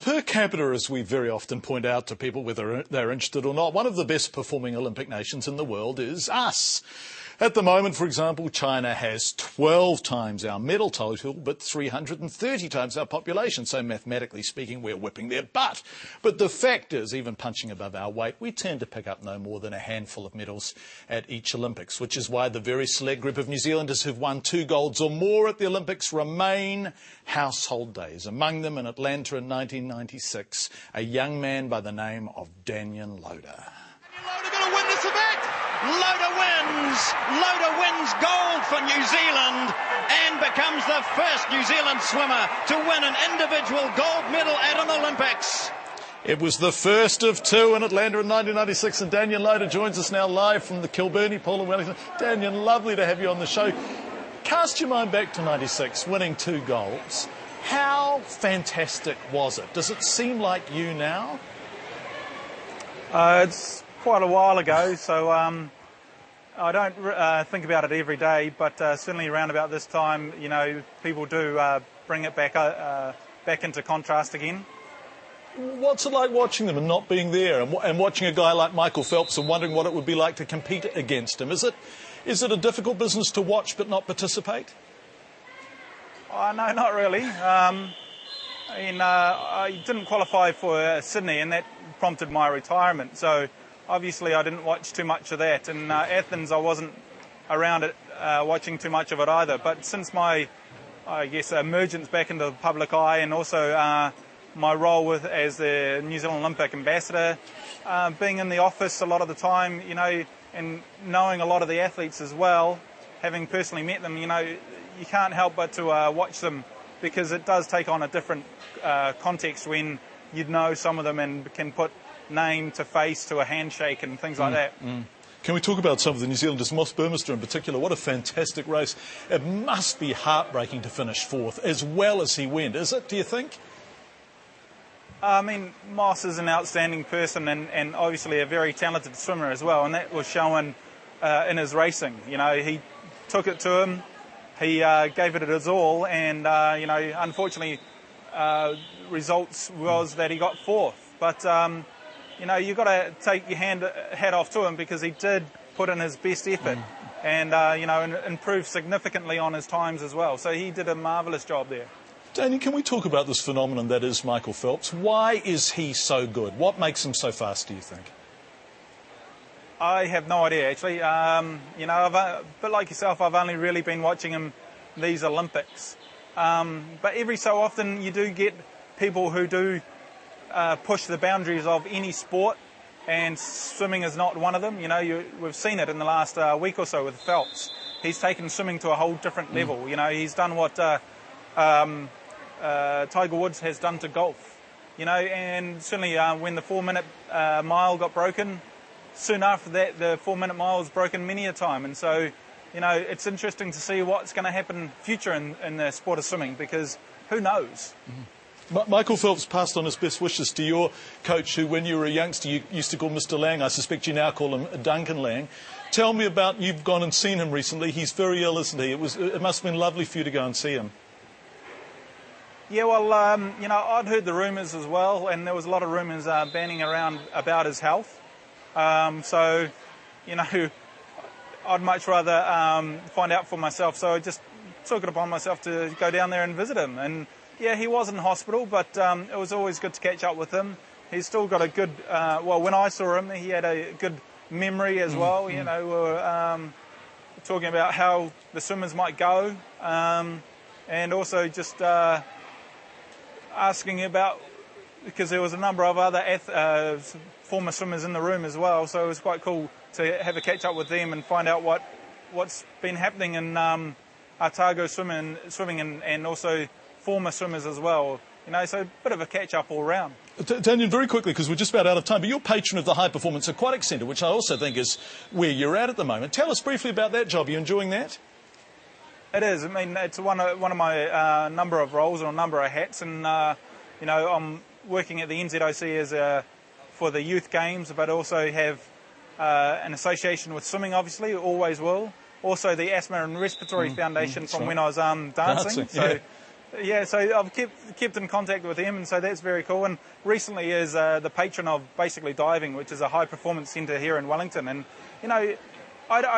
Per capita, as we very often point out to people, whether they're interested or not, one of the best performing Olympic nations in the world is us. At the moment, for example, China has 12 times our medal total, but 330 times our population. So mathematically speaking, we're whipping their butt. But the fact is, even punching above our weight, we tend to pick up no more than a handful of medals at each Olympics, which is why the very select group of New Zealanders who've won 2 golds or more at the Olympics remain household names. Among them, in Atlanta in 1996, a young man by the name of Danyon Loader. Loader going to win this event. Loader wins gold for New Zealand and becomes the first New Zealand swimmer to win an individual gold medal at an Olympics. It was the first of 2 in Atlanta in 1996, and Danyon Loader joins us now live from the Kilburnie Pool in Wellington. Danyon, lovely to have you on the show. Cast your mind back to 96, winning 2 golds. How fantastic was it? Does it seem like you now? It's quite a while ago, so I don't think about it every day, but certainly around about this time, you know, people do bring it back into contrast again. What's it like watching them and not being there, and watching a guy like Michael Phelps and wondering what it would be like to compete against him? Is it a difficult business to watch but not participate? No, not really. I didn't qualify for Sydney, and that prompted my retirement. So obviously I didn't watch too much of that. And Athens, I wasn't around it watching too much of it either. But since my, I guess, emergence back into the public eye, and also my role as the New Zealand Olympic ambassador, being in the office a lot of the time, you know, and knowing a lot of the athletes as well, having personally met them, you know, you can't help but to watch them, because it does take on a different context when you'd know some of them and can put name to face to a handshake and things like that. Can we talk about some of the New Zealanders, Moss Burmester in particular? What a fantastic race. It must be heartbreaking to finish 4th, as well as he went, is it, do you think? I mean, Moss is an outstanding person and obviously a very talented swimmer as well, and that was shown in his racing. You know, he took it to him, he gave it his all, and, you know, unfortunately, results was that he got 4th. But, you know, you've got to take your hat off to him, because he did put in his best effort and, you know, improved significantly on his times as well. So he did a marvellous job there. Danny, can we talk about this phenomenon that is Michael Phelps? Why is he so good? What makes him so fast, do you think? I have no idea, actually. You know, but like yourself, I've only really been watching him these Olympics. But every so often you do get people who do push the boundaries of any sport, and swimming is not one of them. You know, we've seen it in the last week or so with Phelps. He's taken swimming to a whole different level. You know, he's done what Tiger Woods has done to golf. You know, and certainly when the 4-minute mile got broken, soon after that the 4-minute mile was broken many a time. And so, you know, it's interesting to see what's going to happen future in the sport of swimming, because who knows? Michael Phelps passed on his best wishes to your coach, who, when you were a youngster, you used to call Mr. Lang. I suspect you now call him Duncan Lang. Tell me about, you've gone and seen him recently. He's very ill, isn't he? It must have been lovely for you to go and see him. Yeah, well, you know, I'd heard the rumours as well, and there was a lot of rumours banning around about his health. So, you know, I'd much rather find out for myself. So I just took it upon myself to go down there and visit him. And yeah, he was in hospital, but it was always good to catch up with him. He's still got a good, well, when I saw him, he had a good memory as well. You know, we were talking about how the swimmers might go, and also just asking about, because there was a number of other former swimmers in the room as well, so it was quite cool to have a catch up with them and find out what's been happening in Otago swimming and also former swimmers as well. You know, so a bit of a catch up all round. Danyon, very quickly, because we're just about out of time, but you're patron of the High Performance Aquatic Centre, which I also think is where you're at the moment. Tell us briefly about that job. Are you enjoying that? It is. I mean, it's one of my number of roles or a number of hats, and you know, I'm working at the NZOC for the youth games, but also have an association with swimming, obviously, always will. Also the Asthma and Respiratory Foundation from when I was dancing. So Yeah, so I've kept in contact with him, and so that's very cool. And recently is the patron of basically diving, which is a high performance centre here in Wellington. And I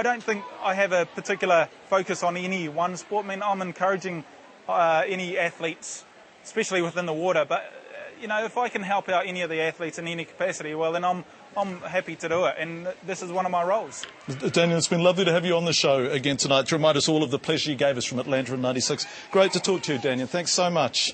don't think I have a particular focus on any one sport. I mean, I'm encouraging any athletes, especially within the water. But if I can help out any of the athletes in any capacity, well, then I'm happy to do it, and this is one of my roles. Danyon, it's been lovely to have you on the show again tonight to remind us all of the pleasure you gave us from Atlanta in '96. Great to talk to you, Danyon. Thanks so much.